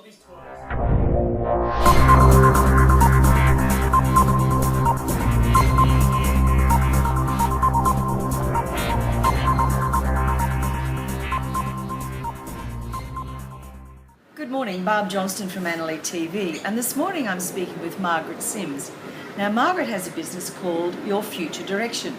these toys. Good morning, Barb Johnston from AnnerleyTV, and this morning I'm speaking with Margaret Sims. Now, Margaret has a business called Your Future Direction,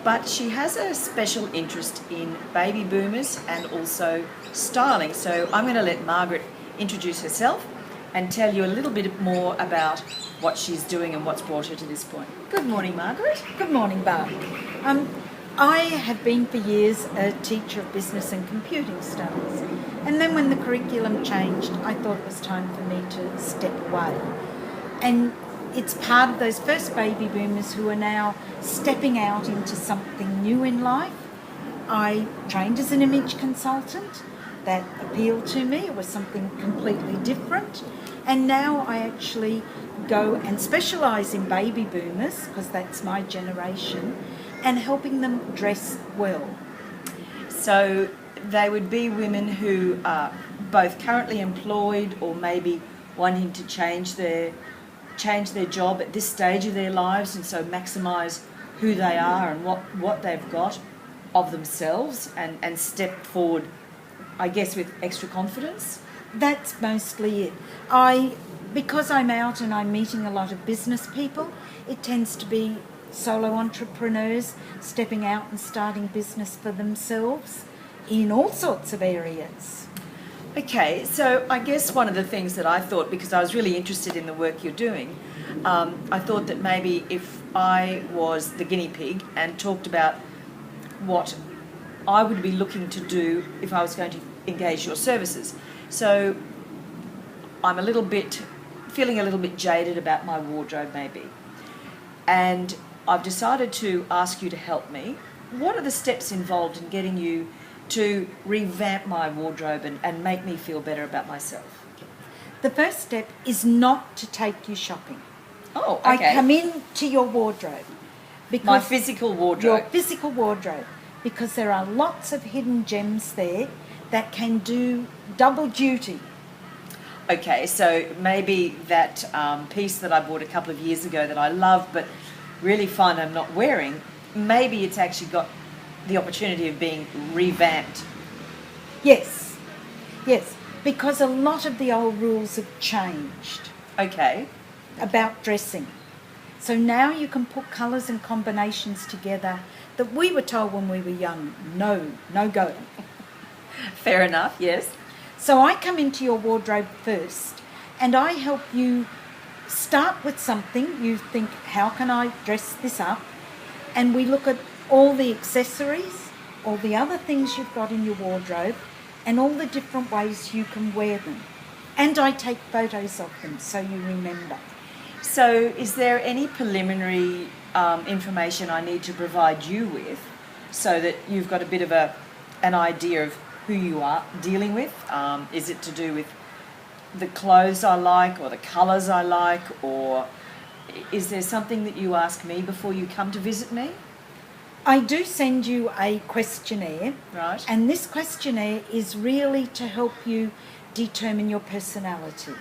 but she has a special interest in baby boomers and also styling. So I'm going to let Margaret introduce herself and tell you a little bit more about what she's doing and what's brought her to this point. Good morning, Margaret. Good morning, Barb. I have been for years a teacher of business and computing studies, and then when the curriculum changed, I thought it was time for me to step away. And it's part of those first baby boomers who are now stepping out into something new in life. I trained as an image consultant. That appealed to me. It was something completely different. And now I actually go and specialise in baby boomers, because that's my generation, and helping them dress well. So they would be women who are both currently employed or maybe wanting to change their job at this stage of their lives, and so maximise who they are and what they've got of themselves and step forward, I guess, with extra confidence. That's mostly it. Because I'm out and I'm meeting a lot of business people, it tends to be solo entrepreneurs stepping out and starting business for themselves in all sorts of areas. Okay, so I guess one of the things that I thought, because I was really interested in the work you're doing, I thought that maybe if I was the guinea pig and talked about what I would be looking to do if I was going to engage your services. So I'm feeling a little bit jaded about my wardrobe maybe. And I've decided to ask you to help me. What are the steps involved in getting you to revamp my wardrobe and make me feel better about myself? The first step is not to take you shopping. Oh, okay. I come in to your wardrobe. My physical wardrobe. Your physical wardrobe. Because there are lots of hidden gems there that can do double duty. Okay, so maybe that piece that I bought a couple of years ago that I love but really find I'm not wearing, maybe it's actually got the opportunity of being revamped. Yes, because a lot of the old rules have changed. Okay. About dressing. So now you can put colours and combinations together that we were told when we were young, no go. Fair enough, yes. So I come into your wardrobe first and I help you start with something. You think, how can I dress this up? And we look at all the accessories, all the other things you've got in your wardrobe, and all the different ways you can wear them. And I take photos of them so you remember. So is there any preliminary information I need to provide you with so that you've got a bit of an idea of who you are dealing with? Is it to do with the clothes I like or the colours I like, or is there something that you ask me before you come to visit me? I do send you a questionnaire. Right. And this questionnaire is really to help you determine your personality.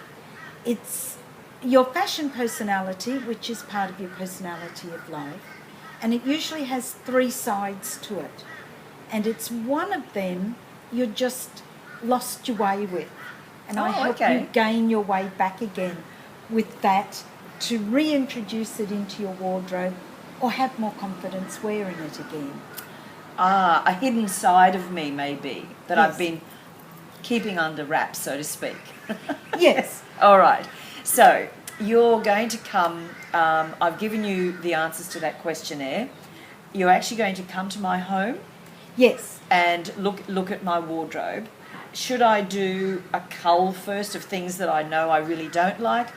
It's your fashion personality, which is part of your personality of life, and it usually has 3 sides to it. And it's one of them you're just lost your way with. And I help you gain your way back again with that, to reintroduce it into your wardrobe or have more confidence wearing it again. A hidden side of me maybe that Yes. I've been keeping under wraps, so to speak. Yes. All right. So you're going to come, I've given you the answers to that questionnaire. You're actually going to come to my home. Yes. And look at my wardrobe. Should I do a cull first of things that I know I really don't like,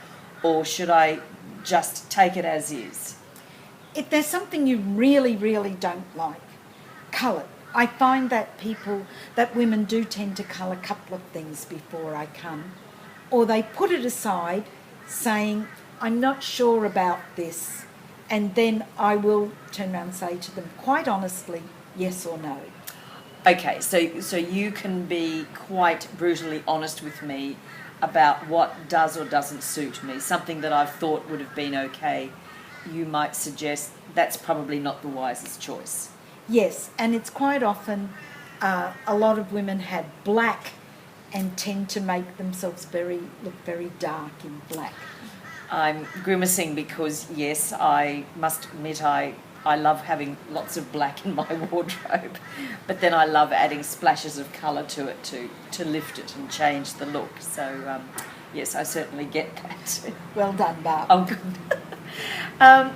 or should I just take it as is? If there's something you really, really don't like, cull it. I find that women do tend to cull a couple of things before I come, or they put it aside saying, I'm not sure about this, and then I will turn around and say to them, quite honestly, yes or no. Okay, so you can be quite brutally honest with me about what does or doesn't suit me. Something that I've thought would have been okay, you might suggest that's probably not the wisest choice. Yes, and it's quite often a lot of women have black and tend to make themselves look very dark in black. I'm grimacing because, yes, I must admit I love having lots of black in my wardrobe, but then I love adding splashes of colour to it to lift it and change the look. So, yes, I certainly get that. Well done, Barb. Oh, good.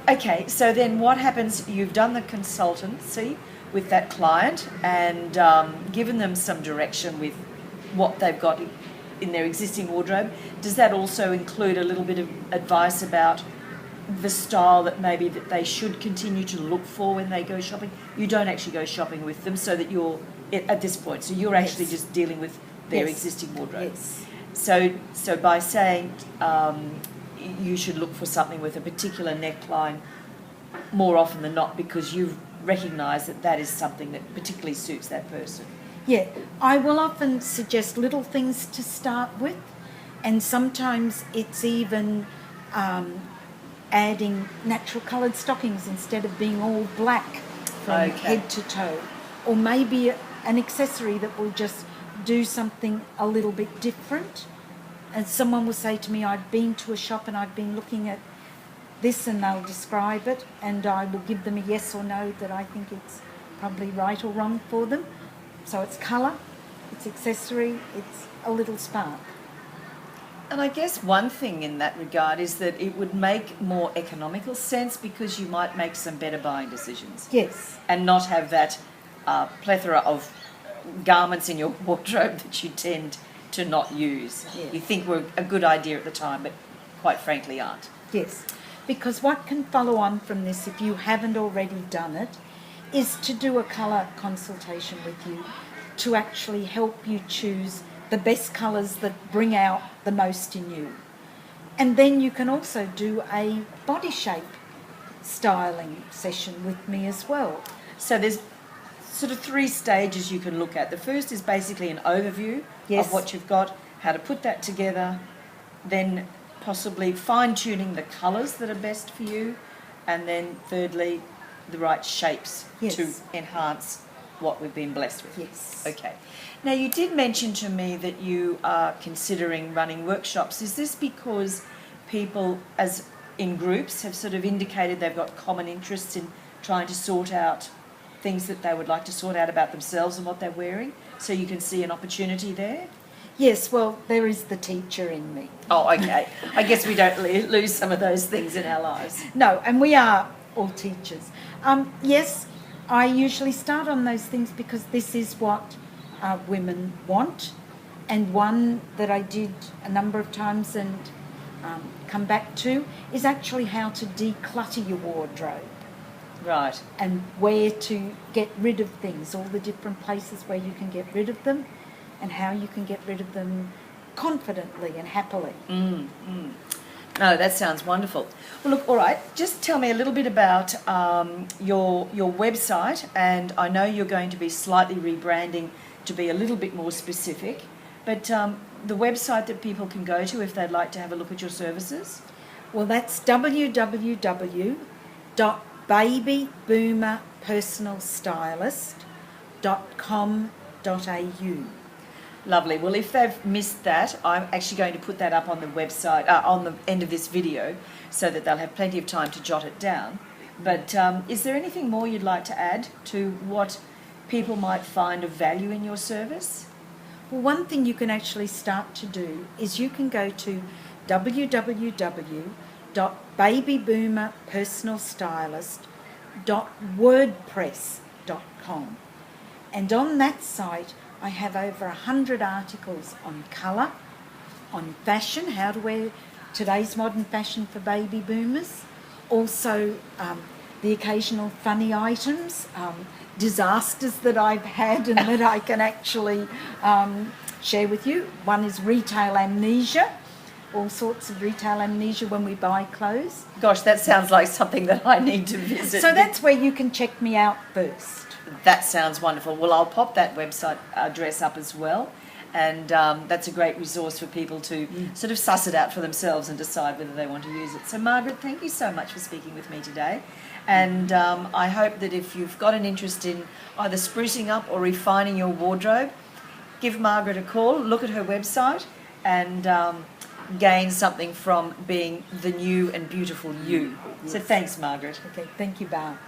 Okay, so then what happens? You've done the consultancy with that client and given them some direction with what they've got in their existing wardrobe. Does that also include a little bit of advice about the style that maybe that they should continue to look for when they go shopping? You don't actually go shopping with them, so that you're at this point. So you're actually just dealing with their existing wardrobe. Yes. So by saying you should look for something with a particular neckline more often than not, because you've recognised that is something that particularly suits that person. Yeah, I will often suggest little things to start with, and sometimes it's even adding natural coloured stockings instead of being all black from head to toe, or maybe an accessory that will just do something a little bit different. And someone will say to me, I've been to a shop and I've been looking at this, and they'll describe it, and I will give them a yes or no that I think it's probably right or wrong for them. So it's colour, it's accessory, it's a little spark. And I guess one thing in that regard is that it would make more economical sense because you might make some better buying decisions. Yes. And not have that plethora of garments in your wardrobe that you tend to not use. Yes. You think were a good idea at the time, but quite frankly aren't. Yes, because what can follow on from this, if you haven't already done it, is to do a colour consultation with you to actually help you choose the best colours that bring out the most in you. And then you can also do a body shape styling session with me as well. So there's sort of 3 stages you can look at. The first is basically an overview of what you've got, how to put that together, then possibly fine-tuning the colours that are best for you, and then thirdly, the right shapes to enhance what we've been blessed with. Yes. Okay. Now, you did mention to me that you are considering running workshops. Is this because people, as in groups, have sort of indicated they've got common interests in trying to sort out things that they would like to sort out about themselves and what they're wearing, so you can see an opportunity there? Yes, well, there is the teacher in me. Oh, okay. I guess we don't lose some of those things in our lives. No, and we are all teachers. Yes, I usually start on those things because this is what women want, and one that I did a number of times and come back to is actually how to declutter your wardrobe. Right. And where to get rid of things, all the different places where you can get rid of them, and how you can get rid of them confidently and happily. No, that sounds wonderful. Well, look, all right, just tell me a little bit about your website, and I know you're going to be slightly rebranding to be a little bit more specific, but the website that people can go to if they'd like to have a look at your services? Well, that's www.babyboomerpersonalstylist.com.au. Lovely. Well, if they've missed that, I'm actually going to put that up on the website, on the end of this video, so that they'll have plenty of time to jot it down. But is there anything more you'd like to add to what people might find of value in your service? Well, one thing you can actually start to do is you can go to www.babyboomerpersonalstylist.wordpress.com, and on that site I have over 100 articles on colour, on fashion, how to wear today's modern fashion for baby boomers, also the occasional funny items, disasters that I've had and that I can actually share with you. One is retail amnesia, all sorts of retail amnesia when we buy clothes. Gosh, that sounds like something that I need to visit. So that's where you can check me out first. That sounds wonderful. Well, I'll pop that website address up as well. And that's a great resource for people to sort of suss it out for themselves and decide whether they want to use it. So, Margaret, thank you so much for speaking with me today. And I hope that if you've got an interest in either sprucing up or refining your wardrobe, give Margaret a call, look at her website, and gain something from being the new and beautiful you. So thanks, Margaret. Okay, thank you, Barb.